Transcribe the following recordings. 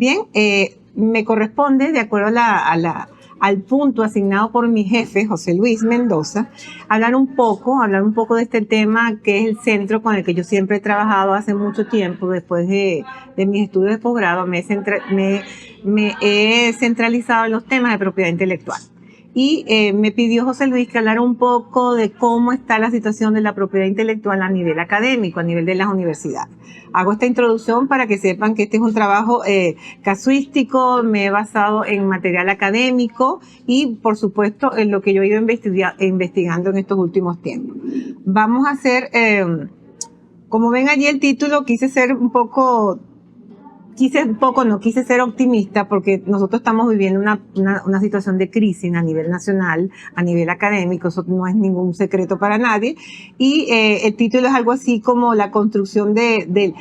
Bien, me corresponde, de acuerdo al punto asignado por mi jefe, José Luis Mendoza, hablar un poco de este tema que es el centro con el que yo siempre he trabajado hace mucho tiempo. Después de mis estudios de posgrado me he centralizado en los temas de propiedad intelectual. Y me pidió José Luis que hablara un poco de cómo está la situación de la propiedad intelectual a nivel académico, a nivel de las universidades. Hago esta introducción para que sepan que este es un trabajo casuístico, me he basado en material académico y, por supuesto, en lo que yo he ido investigando en estos últimos tiempos. Vamos a hacer, como ven allí el título, quise ser optimista porque nosotros estamos viviendo una situación de crisis a nivel nacional, a nivel académico, eso no es ningún secreto para nadie, y el título es algo así como la construcción de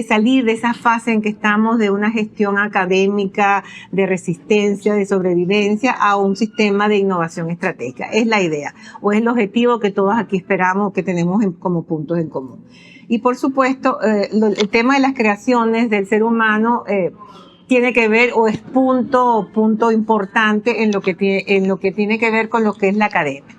salir de esa fase en que estamos de una gestión académica, de resistencia, de sobrevivencia, a un sistema de innovación estratégica. Es la idea, o es el objetivo que todos aquí esperamos, que tenemos como puntos en común. Y por supuesto, el tema de las creaciones del ser humano tiene que ver, o es punto importante en lo que tiene que ver con lo que es la academia.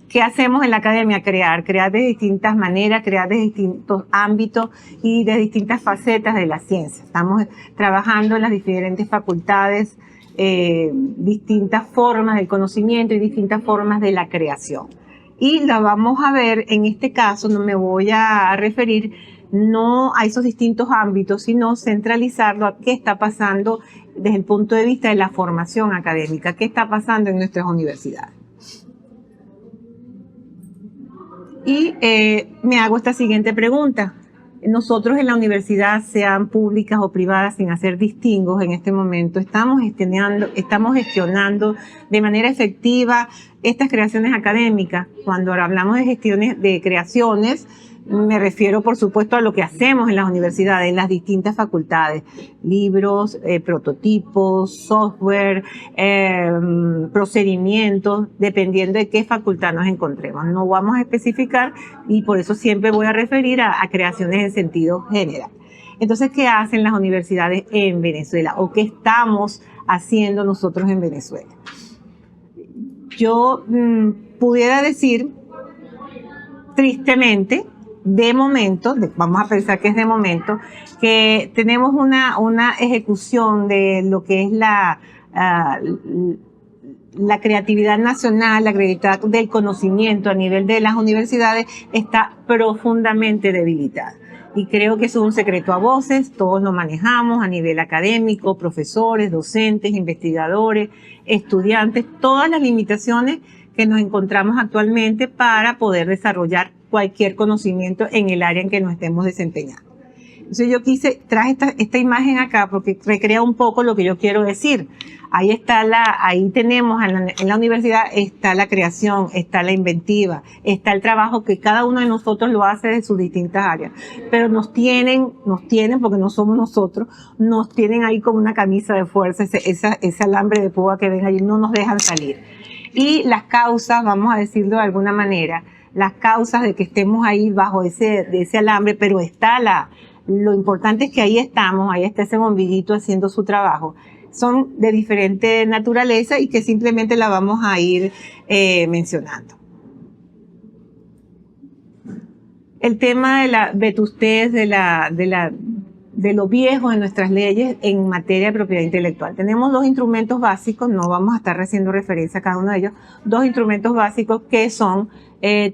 ¿Qué hacemos en la academia? Crear de distintas maneras, crear de distintos ámbitos y de distintas facetas de la ciencia. Estamos trabajando en las diferentes facultades, distintas formas del conocimiento y distintas formas de la creación. Y la vamos a ver, en este caso no me voy a referir no a esos distintos ámbitos, sino centralizarlo a qué está pasando desde el punto de vista de la formación académica, qué está pasando en nuestras universidades. Y me hago esta siguiente pregunta. Nosotros en la universidad, sean públicas o privadas, sin hacer distingos en este momento, estamos gestionando de manera efectiva estas creaciones académicas. Cuando hablamos de gestiones de creaciones, me refiero, por supuesto, a lo que hacemos en las universidades, en las distintas facultades. Libros, prototipos, software, procedimientos, dependiendo de qué facultad nos encontremos. No vamos a especificar y por eso siempre voy a referir a creaciones en sentido general. Entonces, ¿qué hacen las universidades en Venezuela? ¿O qué estamos haciendo nosotros en Venezuela? Yo pudiera decir, tristemente, de momento, vamos a pensar que es de momento, que tenemos una ejecución de lo que es la creatividad nacional, la creatividad del conocimiento a nivel de las universidades está profundamente debilitada. Y creo que eso es un secreto a voces, todos lo manejamos a nivel académico, profesores, docentes, investigadores, estudiantes, todas las limitaciones que nos encontramos actualmente para poder desarrollar cualquier conocimiento en el área en que nos estemos desempeñando. Entonces yo traje esta imagen acá porque recrea un poco lo que yo quiero decir. Ahí tenemos en la universidad está la creación, está la inventiva, está el trabajo que cada uno de nosotros lo hace de sus distintas áreas. Pero nos tienen porque no somos nosotros, nos tienen ahí como una camisa de fuerza, ese alambre de púa que ven allí, no nos dejan salir. Y las causas, vamos a decirlo de alguna manera, las causas de que estemos ahí bajo de ese alambre, pero lo importante es que ahí está ese bombillito haciendo su trabajo. Son de diferente naturaleza y que simplemente la vamos a ir mencionando. El tema de la vetustez, de lo viejo de nuestras leyes en materia de propiedad intelectual. Tenemos dos instrumentos básicos, no vamos a estar haciendo referencia a cada uno de ellos, dos instrumentos básicos que son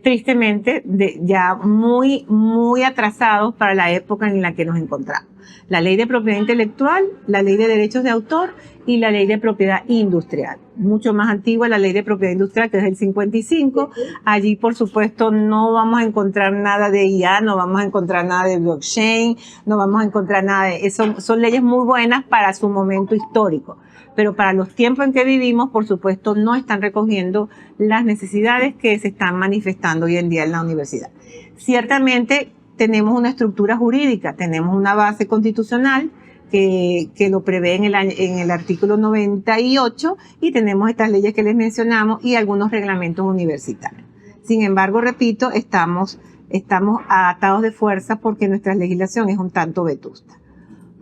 tristemente ya muy atrasados para la época en la que nos encontramos. La ley de propiedad intelectual, la ley de derechos de autor y la ley de propiedad industrial. Mucho más antigua la ley de propiedad industrial, que es del 55. Allí, por supuesto, no vamos a encontrar nada de IA, no vamos a encontrar nada de blockchain, no vamos a encontrar nada de eso. Son leyes muy buenas para su momento histórico, pero para los tiempos en que vivimos, por supuesto, no están recogiendo las necesidades que se están manifestando hoy en día en la universidad. Ciertamente, tenemos una estructura jurídica, tenemos una base constitucional que lo prevé en el artículo 98 y tenemos estas leyes que les mencionamos y algunos reglamentos universitarios. Sin embargo, repito, estamos atados de fuerza porque nuestra legislación es un tanto vetusta.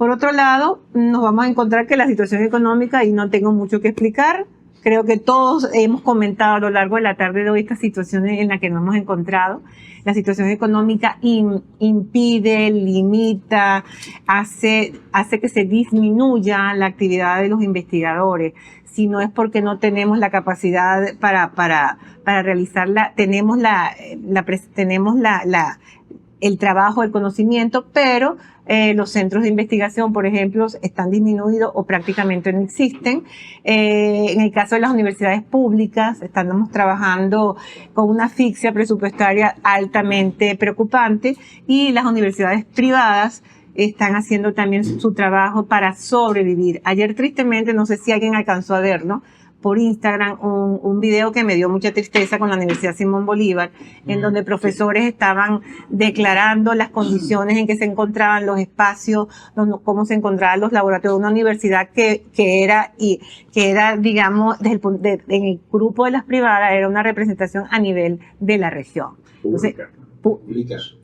Por otro lado, nos vamos a encontrar que la situación económica, y no tengo mucho que explicar, creo que todos hemos comentado a lo largo de la tarde de hoy estas situaciones en las que nos hemos encontrado. La situación económica impide, limita, hace que se disminuya la actividad de los investigadores. Si no es porque no tenemos la capacidad para realizarla, tenemos el trabajo, el conocimiento, pero los centros de investigación, por ejemplo, están disminuidos o prácticamente no existen. En el caso de las universidades públicas, estamos trabajando con una asfixia presupuestaria altamente preocupante, y las universidades privadas están haciendo también su trabajo para sobrevivir. Ayer, tristemente, no sé si alguien alcanzó a verlo, por Instagram un video que me dio mucha tristeza con la Universidad Simón Bolívar, en donde profesores estaban declarando las condiciones en que se encontraban los espacios, cómo se encontraban los laboratorios de una universidad que era, digamos, en el grupo de las privadas, era una representación a nivel de la región. Entonces,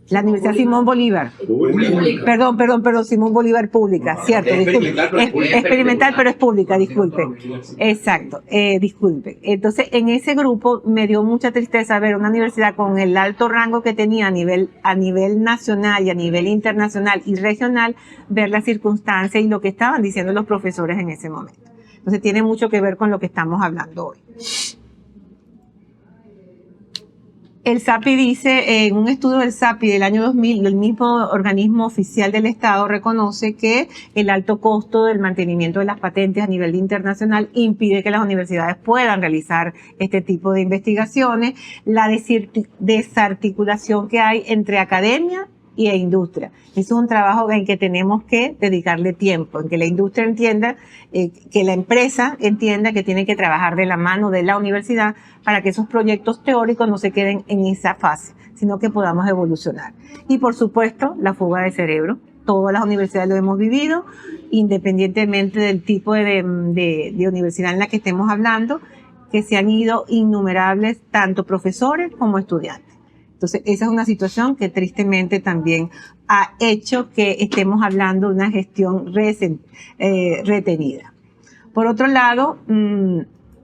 la Universidad Simón Bolívar. Perdón, Simón Bolívar pública, cierto. Experimental, pero es pública, disculpe. Exacto, disculpe. Entonces, en ese grupo me dio mucha tristeza ver una universidad con el alto rango que tenía a nivel nacional y a nivel internacional y regional, ver las circunstancias y lo que estaban diciendo los profesores en ese momento. Entonces, tiene mucho que ver con lo que estamos hablando hoy. El SAPI dice, en un estudio del SAPI del año 2000, el mismo organismo oficial del Estado reconoce que el alto costo del mantenimiento de las patentes a nivel internacional impide que las universidades puedan realizar este tipo de investigaciones, la desarticulación que hay entre academia y industria. Eso es un trabajo en que tenemos que dedicarle tiempo, en que la industria entienda, que la empresa entienda que tiene que trabajar de la mano de la universidad para que esos proyectos teóricos no se queden en esa fase, sino que podamos evolucionar. Y por supuesto, la fuga de cerebro. Todas las universidades lo hemos vivido, independientemente del tipo de universidad en la que estemos hablando, que se han ido innumerables tanto profesores como estudiantes. Entonces, esa es una situación que tristemente también ha hecho que estemos hablando de una gestión retenida. Por otro lado,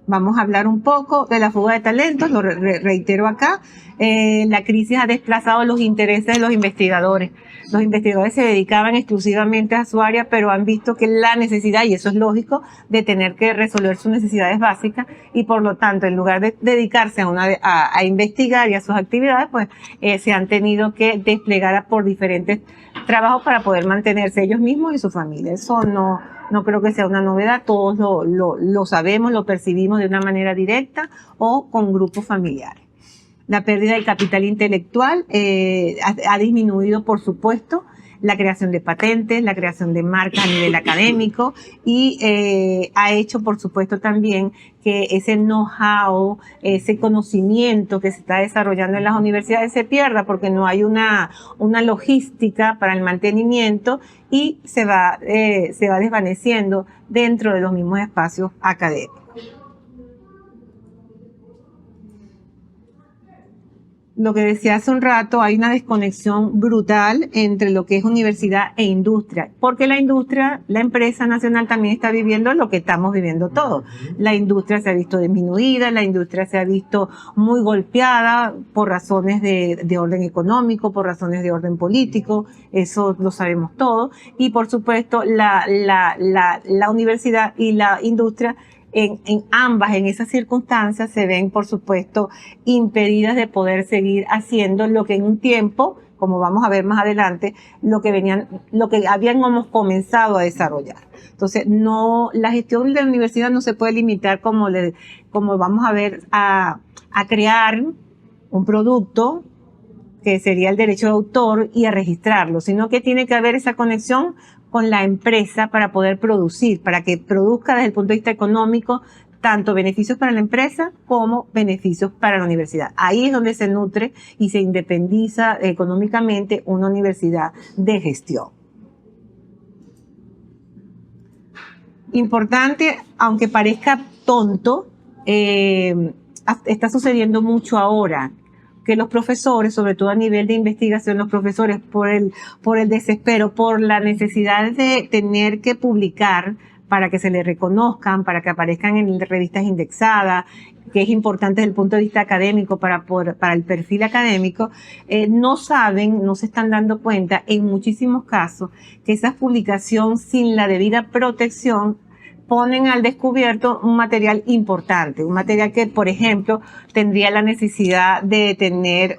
vamos a hablar un poco de la fuga de talentos, lo reitero acá. La crisis ha desplazado los intereses de los investigadores. Los investigadores se dedicaban exclusivamente a su área, pero han visto que la necesidad, y eso es lógico, de tener que resolver sus necesidades básicas, y por lo tanto, en lugar de dedicarse a investigar y a sus actividades, pues se han tenido que desplegar por diferentes trabajos para poder mantenerse ellos mismos y su familia. Eso no creo que sea una novedad, todos lo sabemos, lo percibimos de una manera directa o con grupos familiares. La pérdida del capital intelectual ha disminuido, por supuesto, la creación de patentes, la creación de marcas a nivel académico, y ha hecho, por supuesto, también que ese know-how, ese conocimiento que se está desarrollando en las universidades se pierda, porque no hay una logística para el mantenimiento, y se va desvaneciendo dentro de los mismos espacios académicos. Lo que decía hace un rato, hay una desconexión brutal entre lo que es universidad e industria, porque la industria, la empresa nacional también está viviendo lo que estamos viviendo todos. La industria se ha visto disminuida, la industria se ha visto muy golpeada por razones de orden económico, por razones de orden político, eso lo sabemos todos, y por supuesto la universidad y la industria en ambas, en esas circunstancias, se ven, por supuesto, impedidas de poder seguir haciendo lo que en un tiempo, como vamos a ver más adelante, lo que habíamos comenzado a desarrollar. Entonces, la gestión de la universidad no se puede limitar como vamos a ver a crear un producto que sería el derecho de autor y a registrarlo, sino que tiene que haber esa conexión con la empresa para poder producir, para que produzca desde el punto de vista económico tanto beneficios para la empresa como beneficios para la universidad. Ahí es donde se nutre y se independiza económicamente una universidad de gestión. Importante, aunque parezca tonto, está sucediendo mucho ahora. que los profesores, sobre todo a nivel de investigación, los profesores por el desespero, por la necesidad de tener que publicar para que se les reconozcan, para que aparezcan en revistas indexadas, que es importante desde el punto de vista académico para el perfil académico, no saben, no se están dando cuenta en muchísimos casos que esa publicación sin la debida protección ponen al descubierto un material importante, un material que, por ejemplo, tendría la necesidad de tener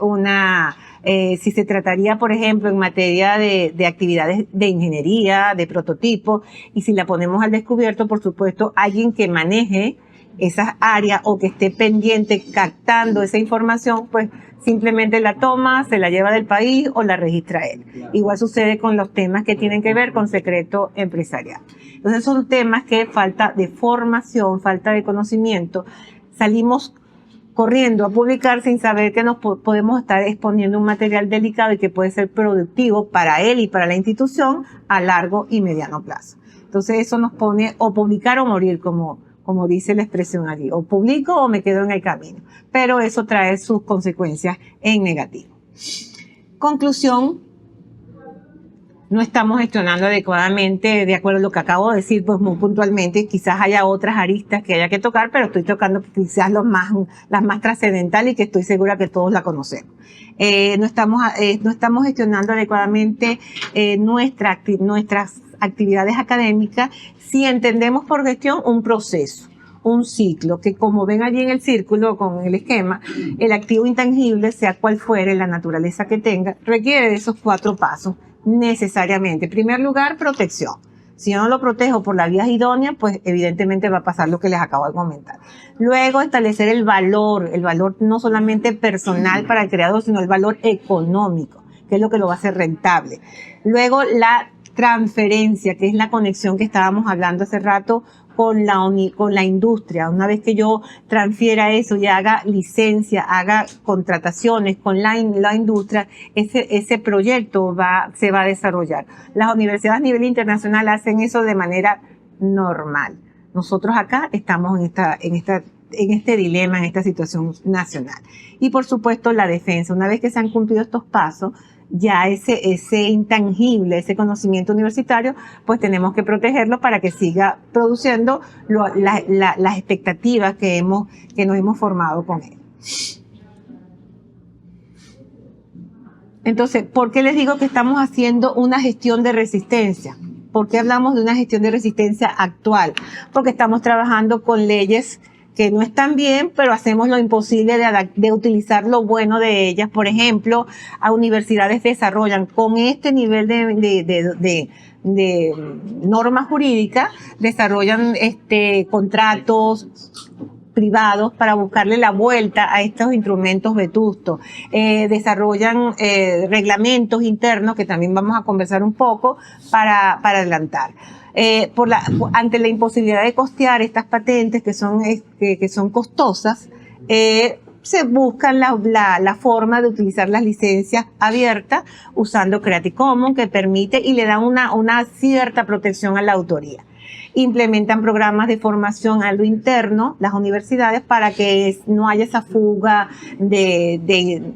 si se trataría, por ejemplo, en materia de actividades de ingeniería, de prototipo, y si la ponemos al descubierto, por supuesto, alguien que maneje esas áreas o que esté pendiente captando esa información, pues simplemente la toma, se la lleva del país o la registra él. Igual sucede con los temas que tienen que ver con secreto empresarial. Entonces son temas que falta de formación, falta de conocimiento. Salimos corriendo a publicar sin saber que nos podemos estar exponiendo un material delicado y que puede ser productivo para él y para la institución a largo y mediano plazo. Entonces eso nos pone o publicar o morir, como dice la expresión allí, o publico o me quedo en el camino, pero eso trae sus consecuencias en negativo. Conclusión, no estamos gestionando adecuadamente, de acuerdo a lo que acabo de decir, pues muy puntualmente, quizás haya otras aristas que haya que tocar, pero estoy tocando quizás las más trascendentales y que estoy segura que todos la conocemos. No estamos gestionando adecuadamente nuestras actividades académicas si entendemos por gestión un proceso, un ciclo, que como ven allí en el círculo con el esquema, el activo intangible, sea cual fuere la naturaleza que tenga, requiere de esos 4 pasos necesariamente. En primer lugar, protección. Si yo no lo protejo por la vía idónea, pues evidentemente va a pasar lo que les acabo de comentar. Luego, establecer el valor no solamente personal para el creador, sino el valor económico, que es lo que lo va a hacer rentable. Luego, la transferencia, que es la conexión que estábamos hablando hace rato con la industria. Una vez que yo transfiera eso y haga licencia, haga contrataciones con la industria, ese proyecto se va a desarrollar. Las universidades a nivel internacional hacen eso de manera normal. Nosotros acá estamos en este dilema, en esta situación nacional. Y por supuesto la defensa. Una vez que se han cumplido estos pasos, ya ese intangible, ese conocimiento universitario, pues tenemos que protegerlo para que siga produciendo las expectativas que nos hemos formado con él. Entonces, ¿por qué les digo que estamos haciendo una gestión de resistencia? ¿Por qué hablamos de una gestión de resistencia actual? Porque estamos trabajando con leyes que no están bien, pero hacemos lo imposible de utilizar lo bueno de ellas. Por ejemplo, a universidades desarrollan con este nivel de norma jurídica, desarrollan contratos privados para buscarle la vuelta a estos instrumentos vetustos. Desarrollan reglamentos internos, que también vamos a conversar un poco, para adelantar. Ante la imposibilidad de costear estas patentes que son costosas, se busca la forma de utilizar las licencias abiertas usando Creative Commons, que permite y le da una cierta protección a la autoría. Implementan programas de formación a lo interno, las universidades, para que no haya esa fuga de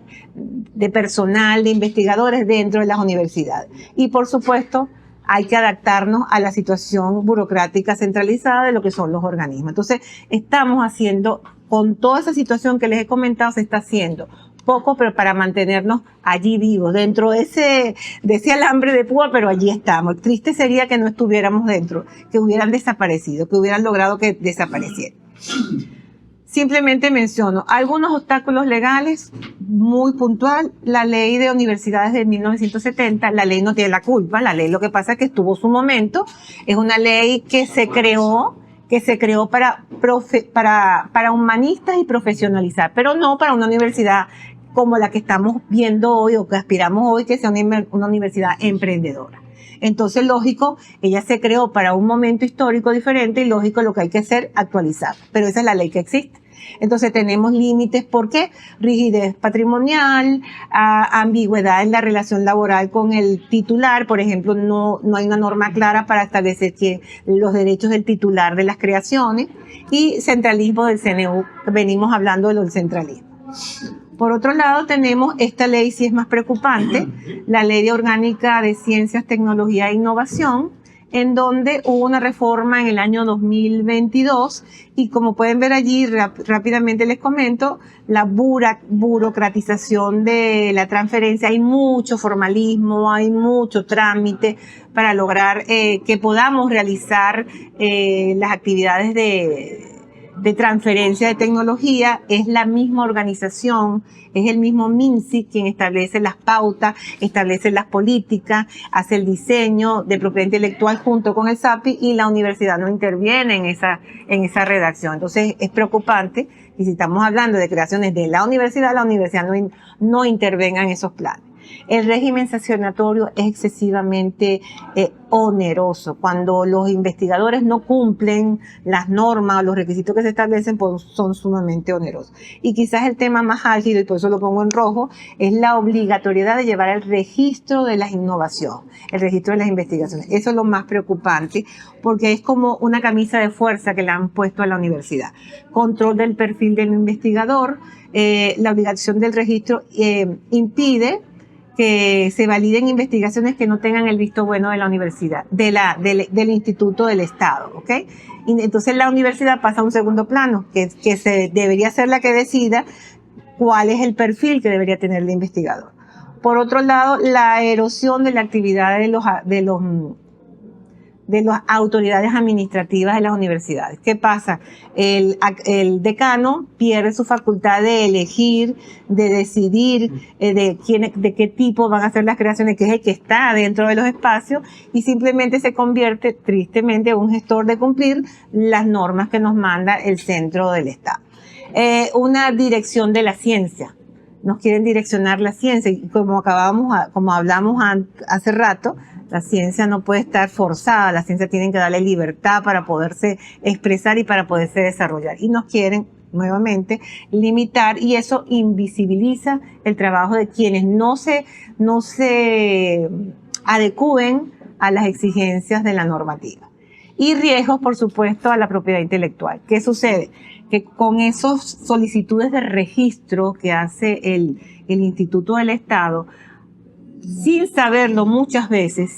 personal, de investigadores dentro de las universidades. Y por supuesto, hay que adaptarnos a la situación burocrática centralizada de lo que son los organismos. Entonces, estamos haciendo, con toda esa situación que les he comentado, se está haciendo poco, pero para mantenernos allí vivos, dentro de ese alambre de púa, pero allí estamos. Triste sería que no estuviéramos dentro, que hubieran desaparecido, que hubieran logrado que desaparecieran. Simplemente menciono algunos obstáculos legales, muy puntual. La ley de universidades de 1970, la ley no tiene la culpa, la ley lo que pasa es que estuvo su momento. Es una ley que se creó para humanistas y profesionalizar, pero no para una universidad como la que estamos viendo hoy o que aspiramos hoy, que sea una universidad emprendedora. Entonces, lógico, ella se creó para un momento histórico diferente y lógico lo que hay que hacer, actualizar. Pero esa es la ley que existe. Entonces tenemos límites, ¿por qué? Rigidez patrimonial, ambigüedad en la relación laboral con el titular. Por ejemplo, no hay una norma clara para establecer los derechos del titular de las creaciones, y centralismo del CNU, venimos hablando de lo del centralismo. Por otro lado, tenemos esta ley, sí es más preocupante, la Ley Orgánica de Ciencias, Tecnología e Innovación, en donde hubo una reforma en el año 2022 y como pueden ver allí, rápidamente les comento, la burocratización de la transferencia, hay mucho formalismo, hay mucho trámite para lograr que podamos realizar las actividades de transferencia de tecnología. Es la misma organización, es el mismo MINSI quien establece las pautas, establece las políticas, hace el diseño de propiedad intelectual junto con el SAPI y la universidad no interviene en esa redacción. Entonces es preocupante y si estamos hablando de creaciones de la universidad no intervenga en esos planes. El régimen sancionatorio es excesivamente oneroso. Cuando los investigadores no cumplen las normas o los requisitos que se establecen, pues son sumamente onerosos. Y quizás el tema más álgido, y por eso lo pongo en rojo, es la obligatoriedad de llevar el registro de las innovaciones, el registro de las investigaciones. Eso es lo más preocupante, porque es como una camisa de fuerza que le han puesto a la universidad. Control del perfil del investigador, la obligación del registro impide que se validen investigaciones que no tengan el visto bueno de la universidad, del instituto del Estado, ¿ok? Y entonces la universidad pasa a un segundo plano, que debería ser la que decida cuál es el perfil que debería tener el investigador. Por otro lado, la erosión de la actividad de las autoridades administrativas de las universidades. ¿Qué pasa? El decano pierde su facultad de elegir, de decidir de qué tipo van a ser las creaciones, que es el que está dentro de los espacios, y simplemente se convierte, tristemente, en un gestor de cumplir las normas que nos manda el centro del Estado. Una dirección de la ciencia. Nos quieren direccionar la ciencia, y como hablamos hace rato, la ciencia no puede estar forzada, la ciencia tiene que darle libertad para poderse expresar y para poderse desarrollar. Y nos quieren nuevamente limitar, y eso invisibiliza el trabajo de quienes no se adecúen a las exigencias de la normativa. Y riesgos, por supuesto, a la propiedad intelectual. ¿Qué sucede? Que con esas solicitudes de registro que hace el Instituto del Estado, sin saberlo muchas veces,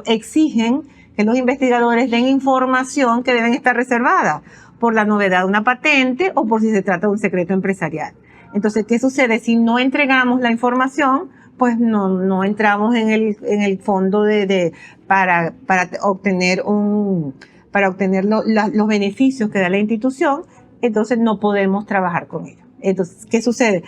exigen que los investigadores den información que deben estar reservada por la novedad de una patente o por si se trata de un secreto empresarial. Entonces, ¿qué sucede? Si no entregamos la información, pues no entramos en el fondo para obtener los beneficios que da la institución, entonces no podemos trabajar con ellos. Entonces, ¿qué sucede?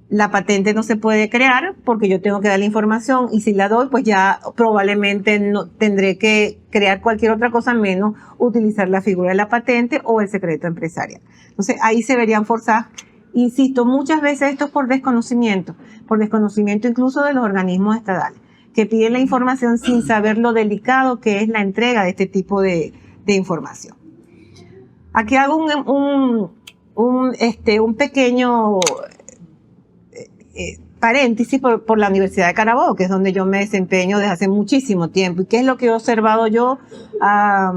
La patente no se puede crear porque yo tengo que dar la información, y si la doy, pues ya probablemente no tendré que crear cualquier otra cosa menos utilizar la figura de la patente o el secreto empresarial. Entonces ahí se verían forzadas. Insisto, muchas veces esto es por desconocimiento incluso de los organismos estatales, que piden la información sin saber lo delicado que es la entrega de este tipo de información. Aquí hago un pequeño paréntesis por la Universidad de Carabobo, que es donde yo me desempeño desde hace muchísimo tiempo. ¿Y qué es lo que he observado yo a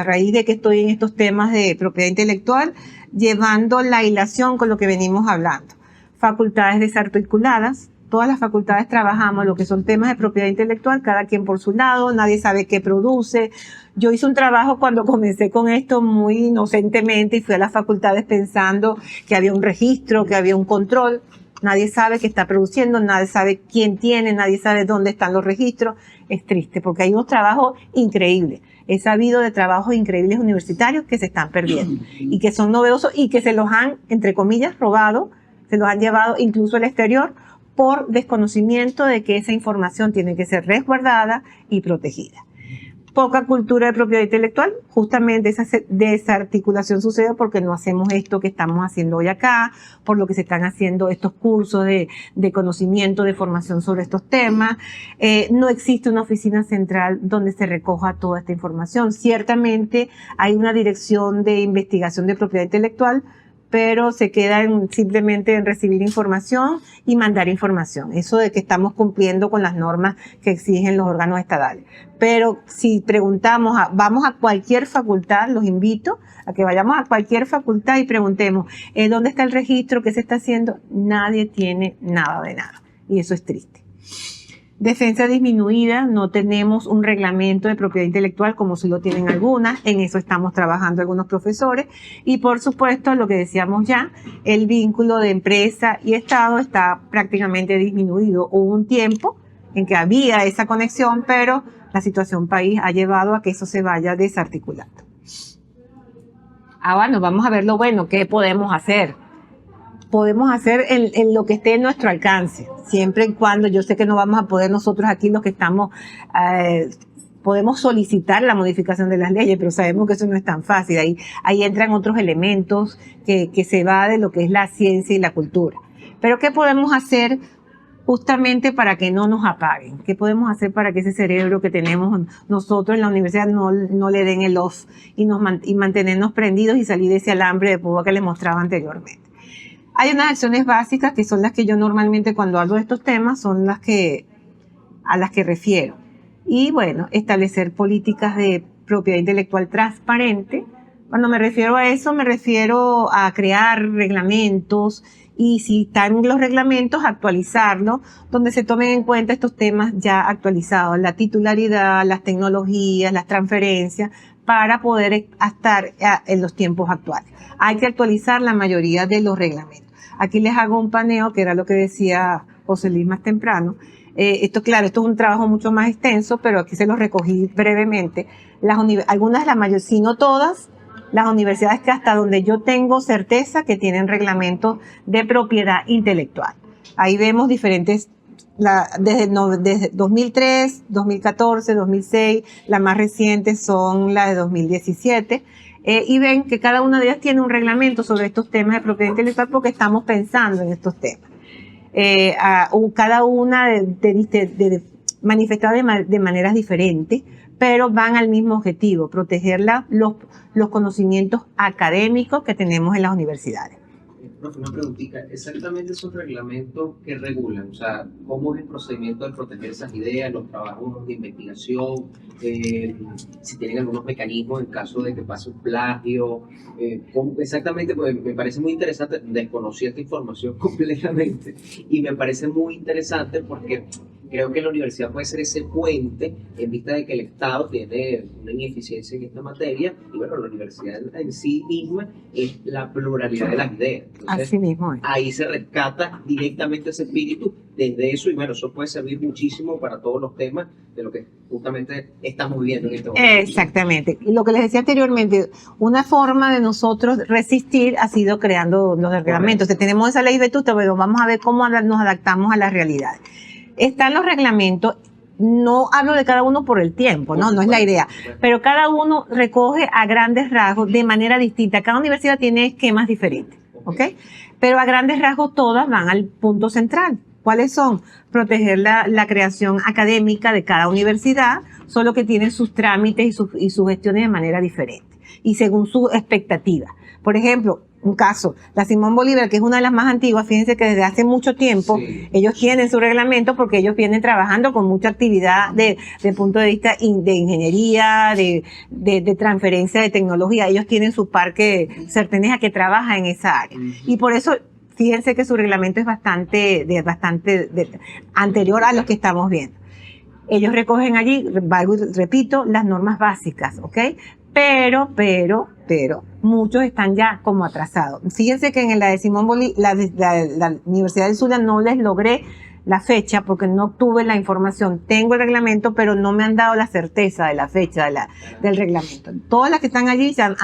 raíz de que estoy en estos temas de propiedad intelectual? Llevando la hilación con lo que venimos hablando. Facultades desarticuladas. Todas las facultades trabajamos lo que son temas de propiedad intelectual, cada quien por su lado, nadie sabe qué produce. Yo hice un trabajo cuando comencé con esto muy inocentemente y fui a las facultades pensando que había un registro, que había un control. Nadie sabe qué está produciendo, nadie sabe quién tiene, nadie sabe dónde están los registros. Es triste porque hay unos trabajos increíbles. He sabido de trabajos increíbles universitarios que se están perdiendo y que son novedosos y que se los han, entre comillas, robado, se los han llevado incluso al exterior por desconocimiento de que esa información tiene que ser resguardada y protegida. Poca cultura de propiedad intelectual, justamente esa desarticulación sucede porque no hacemos esto que estamos haciendo hoy acá, por lo que se están haciendo estos cursos de conocimiento, de formación sobre estos temas. No existe una oficina central donde se recoja toda esta información. Ciertamente hay una dirección de investigación de propiedad intelectual, pero se queda simplemente en recibir información y mandar información. Eso de que estamos cumpliendo con las normas que exigen los órganos estatales. Pero si preguntamos, vamos a cualquier facultad, los invito a que vayamos a cualquier facultad y preguntemos, ¿dónde está el registro? ¿Qué se está haciendo? Nadie tiene nada de nada. Y eso es triste. Defensa disminuida, no tenemos un reglamento de propiedad intelectual como si lo tienen algunas, en eso estamos trabajando algunos profesores y por supuesto lo que decíamos ya, el vínculo de empresa y Estado está prácticamente disminuido. Hubo un tiempo en que había esa conexión, pero la situación país ha llevado a que eso se vaya desarticulando. Bueno, vamos a ver lo bueno, ¿qué podemos hacer? Podemos hacer en lo que esté en nuestro alcance, siempre y cuando, yo sé que no vamos a poder nosotros aquí los que estamos, podemos solicitar la modificación de las leyes, pero sabemos que eso no es tan fácil, ahí entran otros elementos que se va de lo que es la ciencia y la cultura. Pero ¿qué podemos hacer justamente para que no nos apaguen? ¿Qué podemos hacer para que ese cerebro que tenemos nosotros en la universidad no le den el off y mantenernos prendidos y salir de ese alambre de púa que les mostraba anteriormente? Hay unas acciones básicas que son las que yo normalmente cuando hablo de estos temas son a las que refiero. Y bueno, establecer políticas de propiedad intelectual transparente. Cuando me refiero a eso, me refiero a crear reglamentos y si están los reglamentos, actualizarlos, donde se tomen en cuenta estos temas ya actualizados, la titularidad, las tecnologías, las transferencias, para poder estar en los tiempos actuales. Hay que actualizar la mayoría de los reglamentos. Aquí les hago un paneo, que era lo que decía José Luis más temprano. Esto es un trabajo mucho más extenso, pero aquí se los recogí brevemente. Algunas, la mayoría, si no todas, las universidades que hasta donde yo tengo certeza que tienen reglamentos de propiedad intelectual. Ahí vemos diferentes, desde 2003, 2014, 2006, las más recientes son las de 2017. Y ven que cada una de ellas tiene un reglamento sobre estos temas de propiedad intelectual porque estamos pensando en estos temas. Cada una manifestada de maneras diferentes, pero van al mismo objetivo, proteger los conocimientos académicos que tenemos en las universidades. Profe, una preguntita, exactamente esos reglamentos que regulan, o sea, ¿cómo es el procedimiento de proteger esas ideas, los trabajos de investigación, si tienen algunos mecanismos en caso de que pase un plagio? Exactamente, pues me parece muy interesante, desconocí esta información completamente y me parece muy interesante porque creo que la universidad puede ser ese puente en vista de que el Estado tiene una ineficiencia en esta materia y bueno, la universidad en sí misma es la pluralidad de las ideas. Entonces, así mismo es. Ahí se rescata directamente ese espíritu desde eso y bueno, eso puede servir muchísimo para todos los temas de lo que justamente estamos viviendo en este momento. Exactamente. Y lo que les decía anteriormente, una forma de nosotros resistir ha sido creando los reglamentos. Tenemos esa ley vetusta, pero vamos a ver cómo nos adaptamos a la realidad. Están los reglamentos, no hablo de cada uno por el tiempo, no es la idea, pero cada uno recoge a grandes rasgos de manera distinta. Cada universidad tiene esquemas diferentes, ¿ok? Pero a grandes rasgos todas van al punto central. ¿Cuáles son? Proteger la creación académica de cada universidad, solo que tienen sus trámites y sus gestiones de manera diferente y según su expectativa. Por ejemplo, un caso, la Simón Bolívar, que es una de las más antiguas, fíjense que desde hace mucho tiempo ellos tienen su reglamento porque ellos vienen trabajando con mucha actividad de punto de vista de ingeniería, de transferencia de tecnología. Ellos tienen su parque Certeneja que trabaja en esa área. Y por eso, fíjense que su reglamento es bastante anterior a los que estamos viendo. Ellos recogen allí, repito, las normas básicas, ¿ok? Pero, muchos están ya como atrasados. Fíjense que en la de Simón Bolívar, la Universidad del Zulia no les logré la fecha porque no tuve la información. Tengo el reglamento, pero no me han dado la certeza de la fecha del reglamento. Todas las que están allí están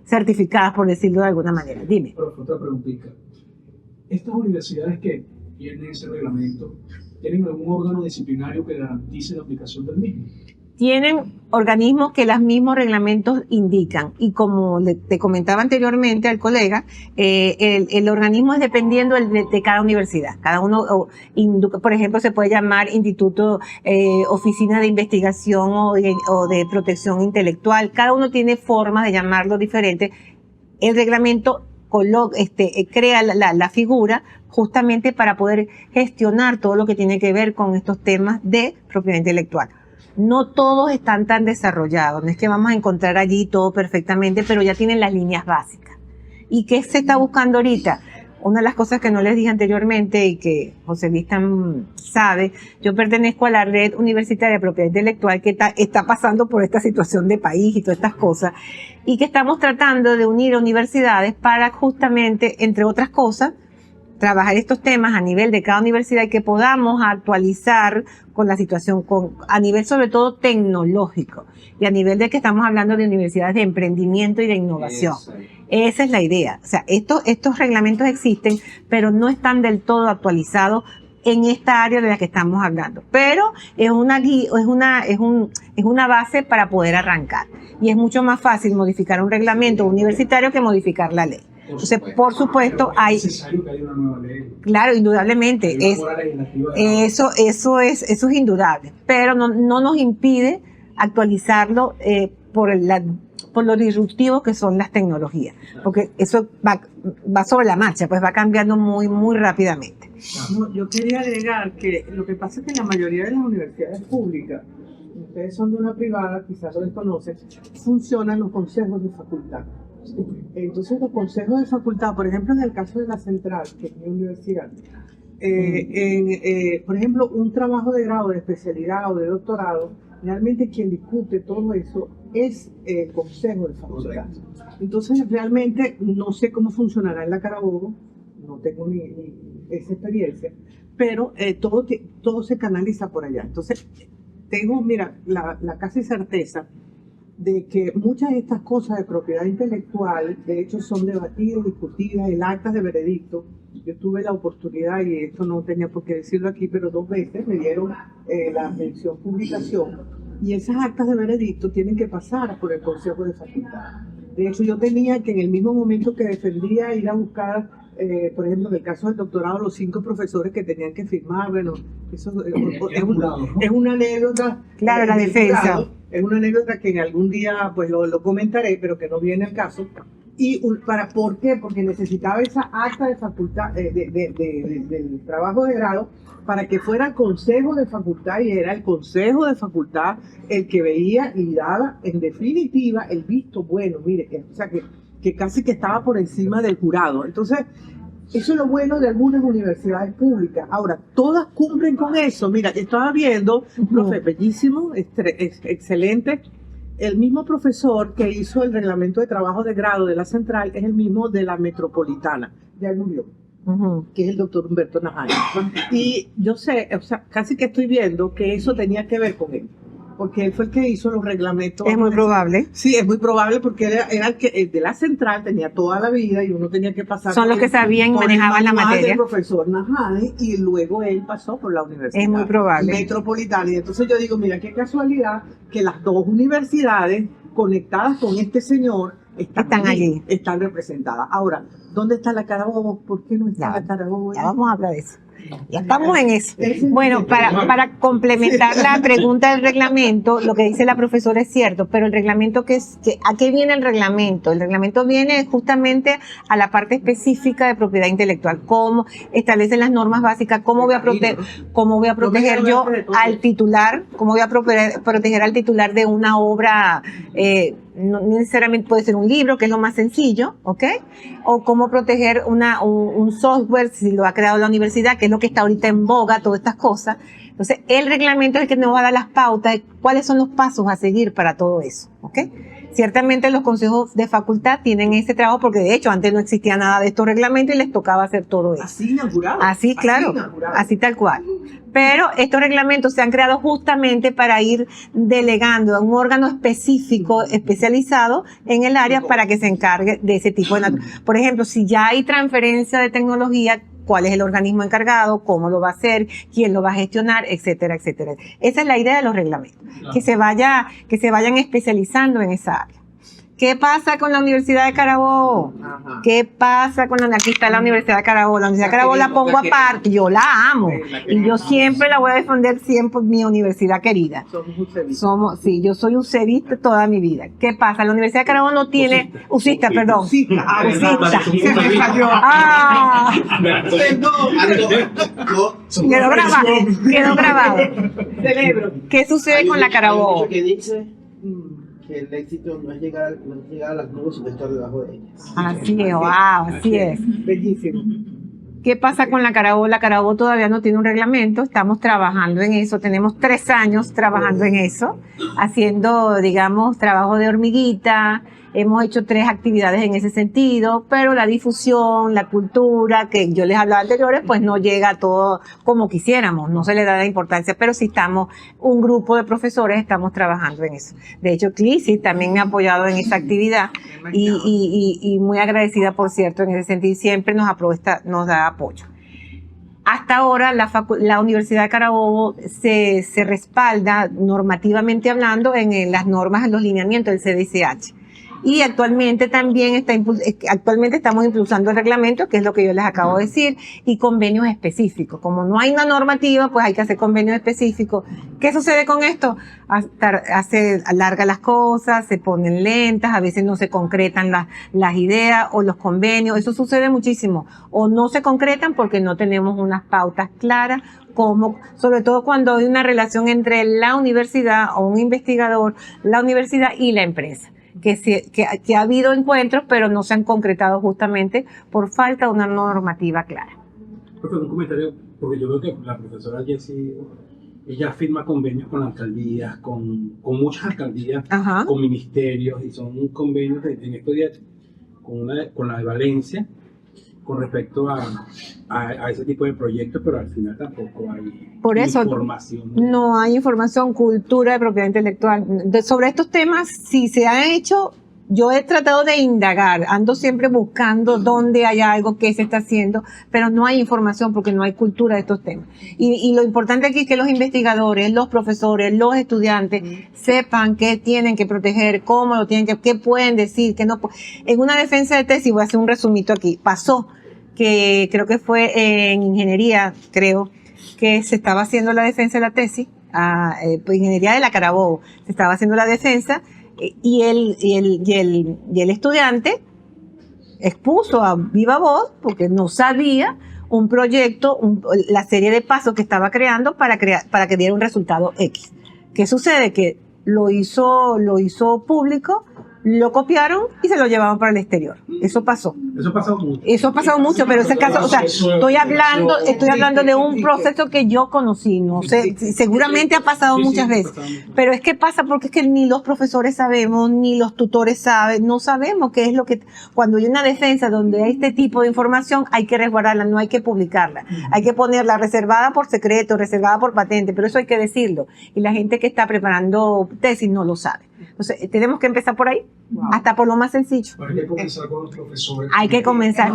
certificadas, por decirlo de alguna manera. Dime. Profe, otra preguntita. Estas universidades que tienen ese reglamento, ¿tienen algún órgano disciplinario que garantice la aplicación del mismo? Tienen organismos que los mismos reglamentos indican y como te comentaba anteriormente al colega, el organismo es dependiendo de cada universidad. Cada uno, por ejemplo, se puede llamar instituto, oficina de investigación o de protección intelectual. Cada uno tiene formas de llamarlo diferente el reglamento crea la figura justamente para poder gestionar todo lo que tiene que ver con estos temas de propiedad intelectual. No todos están tan desarrollados, no es que vamos a encontrar allí todo perfectamente, pero ya tienen las líneas básicas. ¿Y qué se está buscando ahorita? Una de las cosas que no les dije anteriormente y que José Luis sabe, yo pertenezco a la red universitaria de propiedad intelectual que está pasando por esta situación de país y todas estas cosas, y que estamos tratando de unir a universidades para justamente, entre otras cosas, trabajar estos temas a nivel de cada universidad y que podamos actualizar con la situación, a nivel sobre todo tecnológico y a nivel de que estamos hablando de universidades de emprendimiento y de innovación. Esa es la idea. O sea, estos reglamentos existen, pero no están del todo actualizados en esta área de la que estamos hablando. Pero es una base para poder arrancar. Y es mucho más fácil modificar un reglamento universitario que modificar la ley. Entonces, por supuesto, hay... Es necesario que haya una nueva ley. Claro, indudablemente. Eso es indudable. Pero no nos impide actualizarlo por lo disruptivo que son las tecnologías. Porque eso va sobre la marcha, pues va cambiando muy, muy rápidamente. No, yo quería agregar que lo que pasa es que en la mayoría de las universidades públicas, ustedes son de una privada, quizás lo desconocen, funcionan los consejos de facultad. Entonces los consejos de facultad, por ejemplo en el caso de la Central, que es mi universidad, por ejemplo un trabajo de grado, de especialidad o de doctorado, realmente quien discute todo eso es el consejo de facultad. Entonces realmente no sé cómo funcionará en la Carabobo, no tengo ni esa experiencia, pero todo se canaliza por allá. Entonces tengo, mira, la casi certeza de que muchas de estas cosas de propiedad intelectual, de hecho, son debatidas, discutidas en actas de veredicto. Yo tuve la oportunidad, y esto no tenía por qué decirlo aquí, pero 2 veces me dieron la mención publicación, y esas actas de veredicto tienen que pasar por el Consejo de Facultad. De hecho, yo tenía que en el mismo momento que defendía ir a buscar, por ejemplo, en el caso del doctorado, los 5 profesores que tenían que firmar, bueno, eso es una anécdota. Claro, la defensa. Es una anécdota que en algún día pues lo comentaré, pero que no viene al caso. ¿Por qué? Porque necesitaba esa acta de facultad, del trabajo de grado, para que fuera el consejo de facultad, y era el consejo de facultad el que veía y daba, en definitiva, el visto bueno. Mire, o sea, que casi que estaba por encima del jurado. Entonces, eso es lo bueno de algunas universidades públicas. Ahora, todas cumplen con eso. Mira, estaba viendo un profe bellísimo, excelente. El mismo profesor que hizo el reglamento de trabajo de grado de la Central es el mismo de la Metropolitana, ya murió, que es el doctor Humberto Najay. Y yo sé, o sea, casi que estoy viendo que eso tenía que ver con él, porque él fue el que hizo los reglamentos. Es muy probable. Sí, es muy probable, porque él era el que de la Central tenía toda la vida y uno tenía que pasar. Son los que sabían y manejaban la materia. El profesor Najay, y luego él pasó por la universidad. Es muy probable. Metropolitana. Y entonces yo digo, mira, qué casualidad que las 2 universidades conectadas con este señor están allí, están representadas. Ahora, ¿dónde está la Carabobo? ¿Por qué no está la Carabobo? Ya vamos a hablar de eso. Ya estamos en eso. Bueno, para complementar la pregunta del reglamento, lo que dice la profesora es cierto, pero el reglamento, ¿a qué viene el reglamento? El reglamento viene justamente a la parte específica de propiedad intelectual, cómo establecen las normas básicas, cómo voy a proteger yo al titular, cómo voy a proteger al titular de una obra, no necesariamente puede ser un libro, que es lo más sencillo, ¿ok? O cómo proteger un software, si lo ha creado la universidad, que es lo que está ahorita en boga, todas estas cosas. Entonces, el reglamento es el que nos va a dar las pautas de cuáles son los pasos a seguir para todo eso, ¿ok? Ciertamente los consejos de facultad tienen ese trabajo, porque de hecho antes no existía nada de estos reglamentos y les tocaba hacer todo eso. Así inaugurado. Así, claro, así tal cual. Pero estos reglamentos se han creado justamente para ir delegando a un órgano específico, especializado en el área, para que se encargue de ese tipo de... Por ejemplo, si ya hay transferencia de tecnología, cuál es el organismo encargado, cómo lo va a hacer, quién lo va a gestionar, etcétera, etcétera. Esa es la idea de los reglamentos, claro. que se vayan especializando en esa área. ¿Qué pasa con la Universidad de Carabobo? Ajá. ¿Qué pasa con aquí está la Universidad de Carabobo? La Universidad de Carabobo la pongo aparte, yo la amo. Y yo siempre la voy a defender, siempre mi universidad querida. Somos un servicio. Sí, yo soy un cebista toda mi vida. ¿Qué pasa? La Universidad de Carabobo no tiene... Usista, perdón. Usista. Usista. Se me salió. Ah, Perdón. quedó grabado. Cerebro. ¿Qué sucede con la Carabobo? Que dice que el éxito no es llegar a las nubes, sino estar debajo de ellas. Así es, wow, así es. Bellísimo. ¿Qué pasa con la Carabobo? La Carabobo todavía no tiene un reglamento, estamos trabajando en eso, tenemos 3 años trabajando en eso, haciendo, digamos, trabajo de hormiguita, hemos hecho 3 actividades en ese sentido, pero la difusión, la cultura, que yo les hablaba anteriores, pues no llega a todo como quisiéramos, no se le da la importancia, pero sí estamos, un grupo de profesores estamos trabajando en eso. De hecho, CLISI también me ha apoyado en esa actividad y muy agradecida, por cierto, en ese sentido, siempre nos da apoyo. Hasta ahora la Universidad de Carabobo se respalda normativamente hablando en las normas, en los lineamientos del CDCH. Y actualmente también actualmente estamos impulsando el reglamento, que es lo que yo les acabo de decir, y convenios específicos. Como no hay una normativa, pues hay que hacer convenios específicos. ¿Qué sucede con esto? Alarga las cosas, se ponen lentas, a veces no se concretan las ideas o los convenios. Eso sucede muchísimo. O no se concretan porque no tenemos unas pautas claras, sobre todo cuando hay una relación entre la universidad o un investigador, la universidad y la empresa. Que ha habido encuentros, pero no se han concretado justamente por falta de una normativa clara. Profe, un comentario, porque yo creo que la profesora Jessie, ella firma convenios con alcaldías, con muchas alcaldías, Ajá. con ministerios, y son convenios en estos días con la de Valencia, con respecto a ese tipo de proyectos, pero al final tampoco hay Por eso, información. No hay información, cultura de propiedad intelectual. Sobre estos temas, si se ha hecho, yo he tratado de indagar, ando siempre buscando dónde hay algo que se está haciendo, pero no hay información porque no hay cultura de estos temas. Y lo importante aquí es que los investigadores, los profesores, los estudiantes sepan qué tienen que proteger, cómo lo tienen qué pueden decir, qué no. En una defensa de tesis, voy a hacer un resumito aquí, pasó que creo que fue en ingeniería, que se estaba haciendo la defensa de la tesis, pues ingeniería de la Carabobo, se estaba haciendo la defensa y el estudiante expuso a viva voz, porque no sabía, un proyecto, la serie de pasos que estaba creando para que diera un resultado X. ¿Qué sucede? Que lo hizo público, lo copiaron y se lo llevaban para el exterior. Eso pasó. Eso ha pasado mucho. Eso ha pasado mucho, pero ese caso, o sea, estoy hablando de un proceso que yo conocí, no sé, seguramente ha pasado muchas veces, pero es que pasa porque es que ni los profesores sabemos, ni los tutores saben, no sabemos qué es lo que, cuando hay una defensa donde hay este tipo de información, hay que resguardarla, no hay que publicarla, hay que ponerla reservada por secreto, reservada por patente, pero eso hay que decirlo, y la gente que está preparando tesis no lo sabe. Entonces, tenemos que empezar por ahí, hasta por lo más sencillo. Hay que comenzar con los profesores. Hay que comenzar.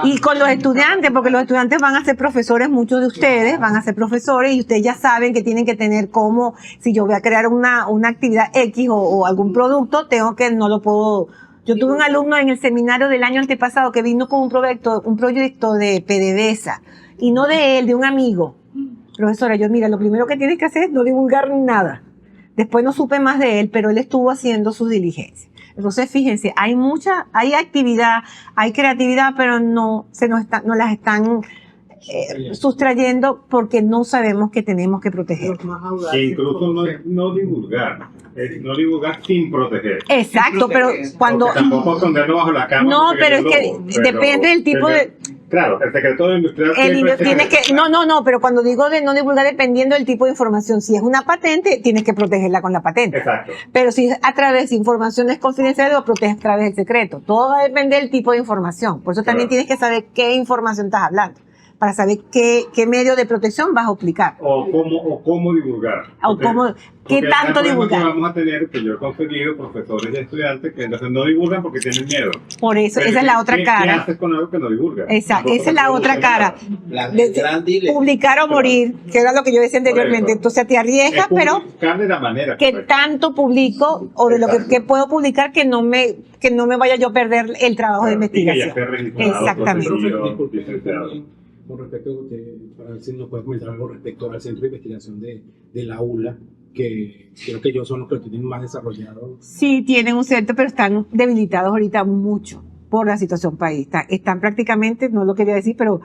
Y con los estudiantes, porque los estudiantes van a ser profesores, muchos de ustedes van a ser profesores y ustedes ya saben que tienen que tener como, si yo voy a crear una actividad X o algún producto, no lo puedo. Yo tuve un alumno en el seminario del año antepasado que vino con un proyecto de PDVSA, y no de él, de un amigo. Profesora, mira, lo primero que tienes que hacer es no divulgar nada. Después no supe más de él, pero él estuvo haciendo sus diligencias. Entonces, fíjense, hay actividad, hay creatividad, pero no las están sustrayendo porque no sabemos que tenemos que proteger. Los más audaces. Que incluso no divulgar, no divulgar sin proteger. Exacto, pero cuando... Porque tampoco esconderlo bajo la cama. No, pero es que depende del tipo de... Claro, el secreto industrial pero cuando digo de no divulgar, dependiendo del tipo de información, si es una patente, tienes que protegerla con la patente. Exacto. Pero si es a través de informaciones confidenciales, lo proteges a través del secreto. Todo va a depender del tipo de información. Por eso también tienes que saber qué información estás hablando. para saber qué medio de protección vas a aplicar. O cómo divulgar. O cómo, qué Porque tanto el problema divulgar. que vamos a tener, que yo he conseguido profesores y estudiantes que entonces no divulgan porque tienen miedo. Por eso, Pero esa es la ¿qué- otra ¿Qué cara. haces con algo que no divulga? Exacto, No, esa es la no otra produce cara. nada. El gran deal es- Publicar o morir, que era lo que yo decía anteriormente. eso. Entonces te Es arriesgas, pero publicar de la manera que correcta. tanto publico o de lo Exacto. que puedo publicar que no me vaya yo a perder el trabajo de Claro, y que ya investigación. esté registrado, Exactamente. protegido, Disculpe, licenciado. con respecto a para ver si nos puedes comentar algo respecto al centro de investigación de la ULA, que creo que ellos son los que lo tienen más desarrollado. Sí, tienen un centro, pero están debilitados ahorita mucho por la situación país. Están prácticamente, no lo quería decir, pero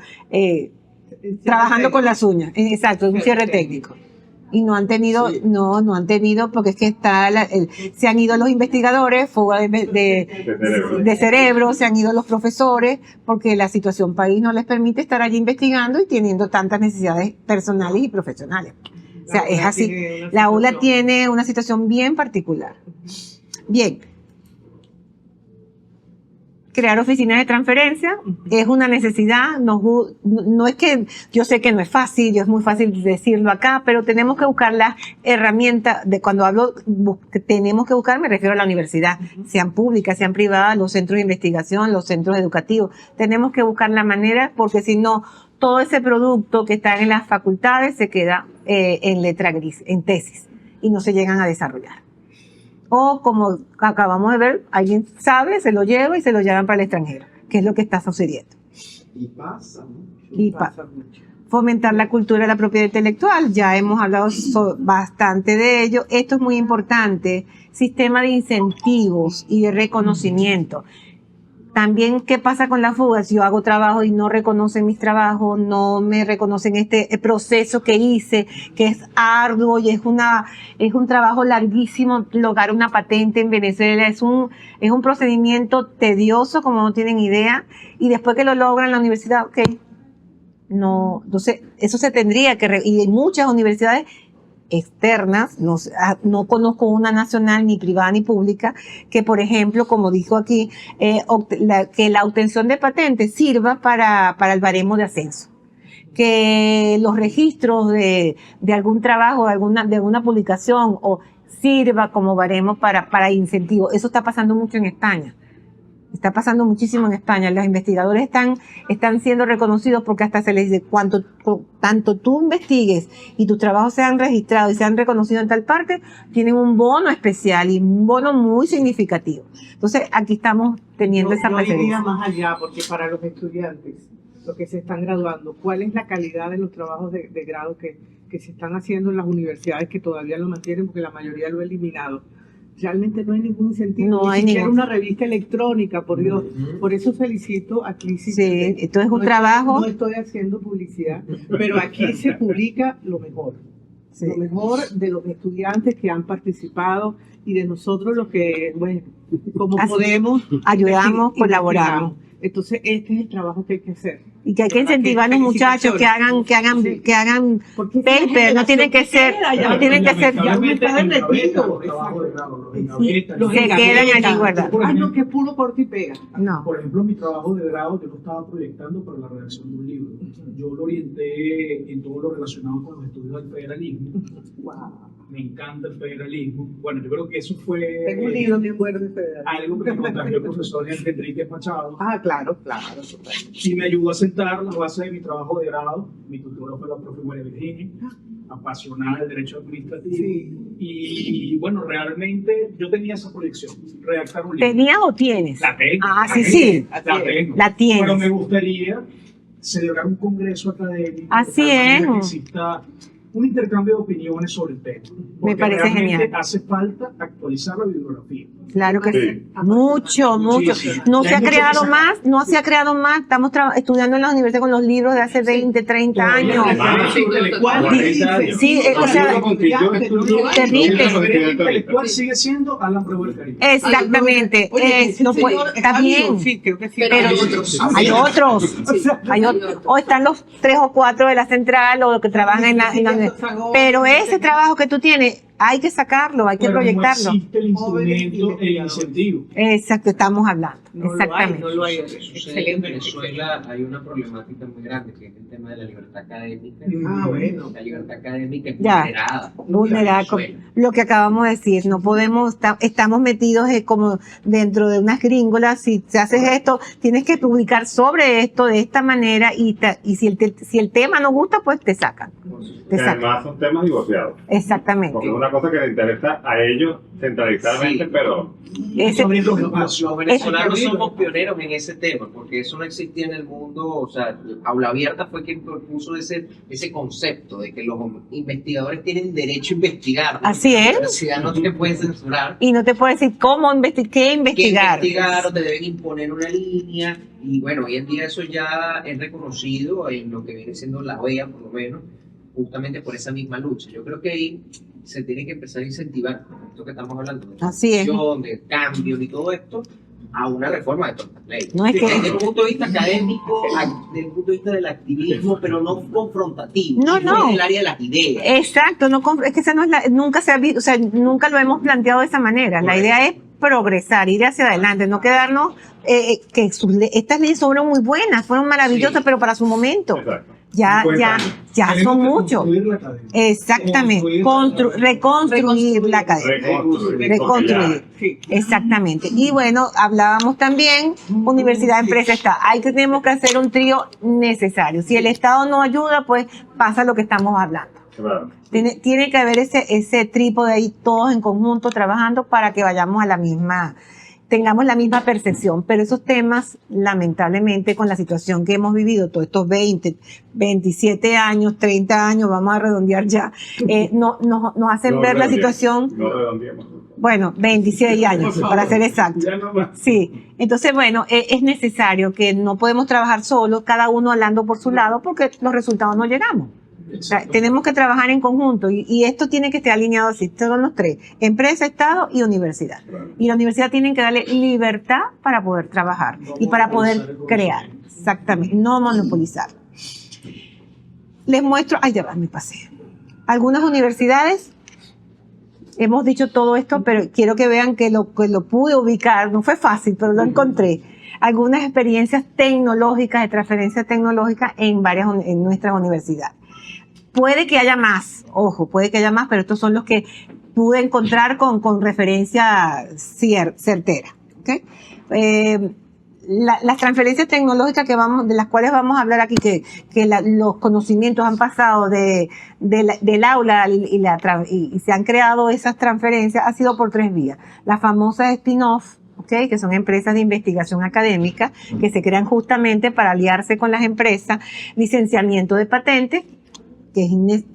trabajando con las uñas. Exacto, es un cierre técnico. Y no han tenido, Sí. no han tenido, porque es que se han ido los investigadores, fuga de cerebro, se han ido los profesores, porque la situación país no les permite estar allí investigando y teniendo tantas necesidades personales y profesionales. O sea, es así. La ULA tiene una situación bien particular. Bien. Crear oficinas de transferencia es una necesidad, no es que, yo sé que no es fácil, es muy fácil decirlo acá, pero tenemos que buscar las herramientas, cuando hablo que tenemos que buscar, me refiero a la universidad, sean públicas, sean privadas, los centros de investigación, los centros educativos, tenemos que buscar la manera, porque si no, todo ese producto que está en las facultades se queda en letra gris, en tesis, y no se llegan a desarrollar. O como acabamos de ver, alguien sabe, se lo lleva y se lo llevan para el extranjero, que es lo que está sucediendo. Y pasa mucho. Y fomentar la cultura de la propiedad intelectual, ya hemos hablado bastante de ello. Esto es muy importante, sistema de incentivos y de reconocimiento. También, ¿qué pasa con la fuga? Si yo hago trabajo y no reconocen mis trabajos, no me reconocen este proceso que hice, que es arduo y es un trabajo larguísimo. Lograr una patente en Venezuela es un procedimiento tedioso, como no tienen idea. Y después que lo logran en la universidad, ok, no, entonces eso se tendría que, y hay muchas universidades externas, no conozco una nacional ni privada ni pública, que por ejemplo, como dijo aquí, que la obtención de patentes sirva para el baremo de ascenso, que los registros de algún trabajo, de alguna publicación, o sirva como baremo para incentivo. Eso está pasando mucho en España. Está pasando muchísimo en España. Los investigadores están siendo reconocidos porque hasta se les dice, tanto tú investigues y tus trabajos sean registrados y sean reconocidos en tal parte, tienen un bono especial y un bono muy significativo. Entonces, aquí estamos teniendo esa Yo iría preferencia. más allá, porque para los estudiantes, los que se están graduando, ¿cuál es la calidad de los trabajos de grado que se están haciendo en las universidades que todavía lo mantienen, porque la mayoría lo ha eliminado? Realmente no hay ningún incentivo, No hay ni siquiera ningún. una revista electrónica, por Dios. Por eso felicito a Crisis. Sí, esto es un No trabajo. No estoy haciendo publicidad, pero aquí se publica lo mejor. Sí. Lo mejor de los estudiantes que han participado y de nosotros los que, bueno, como Así, podemos, ayudamos, colaboramos. Entonces, este es el trabajo que hay que hacer. Y que hay que ¿Verdad? incentivar a los muchachos que hagan Porque es paper, una no tienen que ser, generación que no tienen que ser, ya me está derretido. Los trabajos de grado, los Sí, engavetan. los Se quedan engavetan. allí guardados. Por Ay, no, ejemplo, que puro corta y pega. no. Por ejemplo, mi trabajo de grado yo lo estaba proyectando para la redacción de un libro. Yo lo orienté en todo lo relacionado con los estudios del federalismo. Me encanta el federalismo. Bueno, yo creo que eso fue Tengo un libro bien bueno de federal. algo que me contagió el profesor Enrique Machado Ah, claro. y me ayudó a sentar las bases de mi trabajo de grado. Mi tutora fue la profe María Virginia, apasionada del derecho administrativo. Sí. Y bueno, realmente yo tenía esa proyección, redactar un libro. ¿Tenías o tienes? La tengo. Ah, la sí, tengo, sí. La tengo. La tienes. Pero me gustaría celebrar un congreso académico. Así de tal manera es. que exista un intercambio de opiniones sobre el tema. Porque parece realmente genial. hace falta actualizar la bibliografía. Claro que Sí. sí. Mucho. Muchísimo. No Y se hay ha mucho que creado sacar. más, no se ha creado más. Estamos estudiando en la universidad con los libros de hace 20, 30 años. Más, intelectual. 40 años. Sí, o sea, El libro con que yo estudié, terrible. el El libro intelectual sigue siendo Alan Breuer Caribe. Exactamente. No puede- está bien. Sí, creo que sí. Pero Pero hay otros. hay otros. Hay otros. O están los 3 o 4 de la central o los que trabajan en la pero ese trabajo que tú tienes, hay que sacarlo, hay que Pero proyectarlo. No existe el Jóvenes instrumento, el investigadores. incentivo. Exacto, estamos hablando. No lo hay, Exactamente. no lo hay. Lo que sucede en Venezuela hay una problemática muy grande, que es el tema de la libertad académica. Ah, bueno. La libertad académica es Ya. vulnerada. Lo que acabamos de decir, no podemos, estamos metidos como dentro de unas gringolas. Si haces esto, tienes que publicar sobre esto de esta manera y si el tema no gusta, pues te sacan. Que Te sacan. además son temas divorciados. Exactamente. Porque es una cosa que le interesa a ellos centralizadamente, Sí. pero Ese- Los venezolanos somos pioneros en ese tema, porque eso no existía en el mundo. O sea, Aula Abierta fue quien propuso ese concepto de que los investigadores tienen derecho a investigar. Así es. La universidad no te puede censurar. y no te puedo decir cómo qué Que investigar. investigar o te deben imponer una línea. Y bueno, hoy en día eso ya es reconocido en lo que viene siendo la OEA, por lo menos, justamente por esa misma lucha. Yo creo que ahí se tiene que empezar a incentivar esto que estamos hablando, de Así es. transición, de cambios y todo esto, a una reforma de todas las leyes. No es que- Desde el punto de vista académico, desde el punto de vista del activismo, pero no confrontativo, No, sino no. en el área de las ideas. Exacto, es que esa no es nunca se ha visto, o sea, nunca lo hemos planteado de esa manera. La Correcto. idea es progresar, ir hacia adelante, no quedarnos que estas leyes fueron muy buenas, fueron maravillosas, Sí. pero para su momento. exacto. Ya 50 años. son Tenemos que muchos. construir la academia. Exactamente. Reconstruir la academia. Reconstruir. Sí. Exactamente. Y bueno, hablábamos también, universidad, empresa, Estado. Ahí tenemos que hacer un trío necesario. Si el Estado no ayuda, pues pasa lo que estamos hablando. Claro. Tiene que haber ese trípode ahí, todos en conjunto trabajando para que vayamos tengamos la misma percepción. Pero esos temas, lamentablemente, con la situación que hemos vivido todos estos 20, 27 años, 30 años, vamos a redondear ya, nos hacen No ver la redondeemos, situación, No redondeemos. bueno, 26 años, para ser exacto. Ya no más. Sí, entonces bueno, es necesario que no podemos trabajar solos, cada uno hablando por su lado, porque los resultados no llegamos. O sea, tenemos que trabajar en conjunto y esto tiene que estar alineado así. Estos son los tres: empresa, Estado y universidad. Y la universidad tiene que darle libertad para poder trabajar y para poder crear. Exactamente, no monopolizar. Les muestro, ay, ya va, me pasé. Algunas universidades, hemos dicho todo esto, pero quiero que vean que lo pude ubicar, no fue fácil, pero lo encontré. Algunas experiencias tecnológicas, de transferencia tecnológica en nuestras universidades. Puede que haya más, ojo, puede que haya más, pero estos son los que pude encontrar con referencia certera. ¿Okay? Las transferencias tecnológicas de las cuales vamos a hablar aquí, que los conocimientos han pasado del aula y se han creado esas transferencias, ha sido por 3 vías. Las famosas spin-off, ¿okay? Que son empresas de investigación académica que se crean justamente para aliarse con las empresas, licenciamiento de patentes, que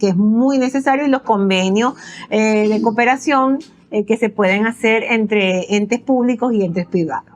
es muy necesario, y los convenios de cooperación que se pueden hacer entre entes públicos y entes privados.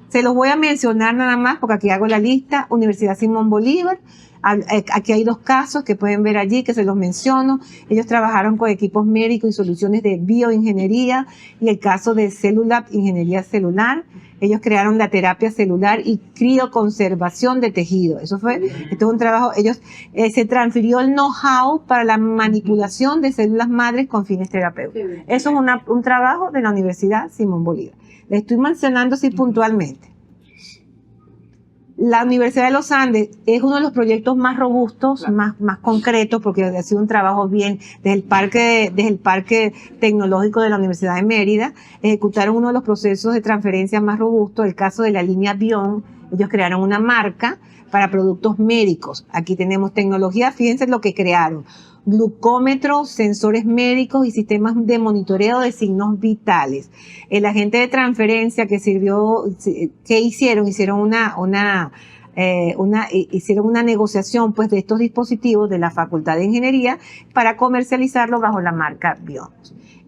Se los voy a mencionar nada más porque aquí hago la lista. Universidad Simón Bolívar. Aquí hay 2 casos que pueden ver allí, que se los menciono. Ellos trabajaron con equipos médicos y soluciones de bioingeniería, y el caso de Cellulab, ingeniería celular. Ellos crearon la terapia celular y crioconservación de tejido. Esto es un trabajo. Ellos se transfirió el know-how para la manipulación de células madres con fines terapéuticos. Eso es un trabajo de la Universidad Simón Bolívar. Le estoy mencionando así puntualmente. La Universidad de los Andes es uno de los proyectos más robustos, más concretos, porque ha sido un trabajo bien desde el parque tecnológico de la Universidad de Mérida. Ejecutaron uno de los procesos de transferencia más robustos, el caso de la línea Bion. Ellos crearon una marca para productos médicos. Aquí tenemos tecnología, fíjense lo que crearon: glucómetros, sensores médicos y sistemas de monitoreo de signos vitales. El agente de transferencia hicieron una negociación pues de estos dispositivos de la Facultad de Ingeniería para comercializarlo bajo la marca Bion.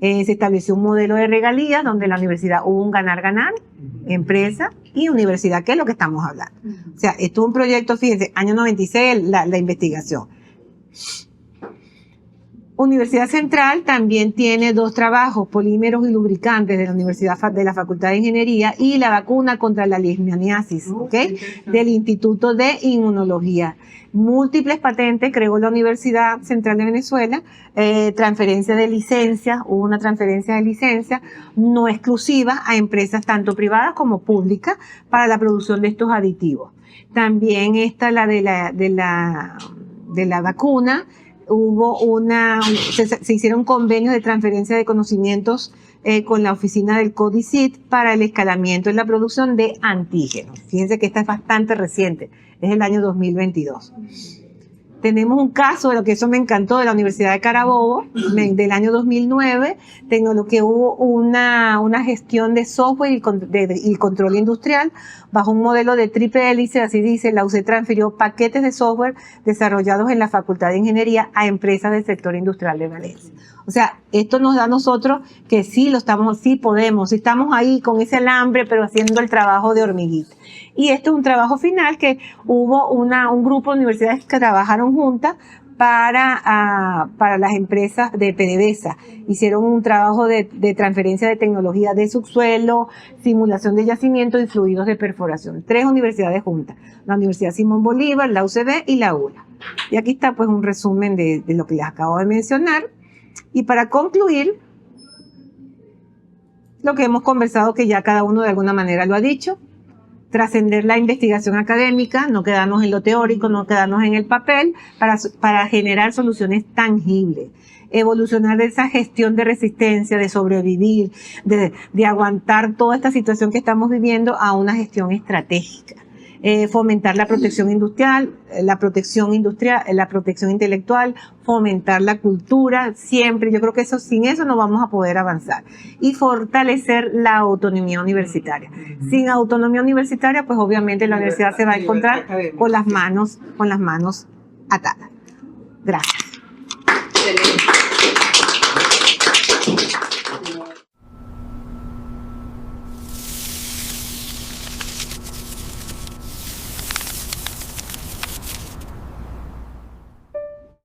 Se estableció un modelo de regalías donde la universidad hubo un ganar-ganar, empresa y universidad, que es lo que estamos hablando. O sea, esto es un proyecto, fíjense, año 96, la investigación. Universidad Central también tiene 2 trabajos, polímeros y lubricantes de la de la Facultad de Ingeniería y la vacuna contra la leishmaniasis, ¿ok? Del Instituto de Inmunología. Múltiples patentes creó la Universidad Central de Venezuela, transferencia de licencias, hubo una transferencia de licencias no exclusiva a empresas tanto privadas como públicas para la producción de estos aditivos. También está la de la vacuna. Se hicieron convenios de transferencia de conocimientos con la oficina del CODICIT para el escalamiento en la producción de antígenos. Fíjense que esta es bastante reciente, es el año 2022. Tenemos un caso de lo que eso me encantó de la Universidad de Carabobo del año 2009, que hubo una gestión de software y control industrial bajo un modelo de triple hélice, así dice. La UC transfirió paquetes de software desarrollados en la Facultad de Ingeniería a empresas del sector industrial de Valencia. O sea, esto nos da a nosotros que sí podemos, estamos ahí con ese alambre, pero haciendo el trabajo de hormiguita. Y este es un trabajo final que hubo un grupo de universidades que trabajaron juntas para las empresas de PDVSA. Hicieron un trabajo de transferencia de tecnología de subsuelo, simulación de yacimiento y fluidos de perforación. 3 universidades juntas, la Universidad Simón Bolívar, la UCB y la ULA. Y aquí está pues un resumen de lo que les acabo de mencionar. Y para concluir, lo que hemos conversado, que ya cada uno de alguna manera lo ha dicho, trascender la investigación académica, no quedarnos en lo teórico, no quedarnos en el papel, para generar soluciones tangibles. Evolucionar de esa gestión de resistencia, de sobrevivir, de aguantar toda esta situación que estamos viviendo a una gestión estratégica. Fomentar la protección industrial, la protección intelectual, fomentar la cultura, siempre. Yo creo que sin eso no vamos a poder avanzar. Y fortalecer la autonomía universitaria. Sin autonomía universitaria, pues obviamente la universidad se va a encontrar con las manos atadas. Gracias. Excelente.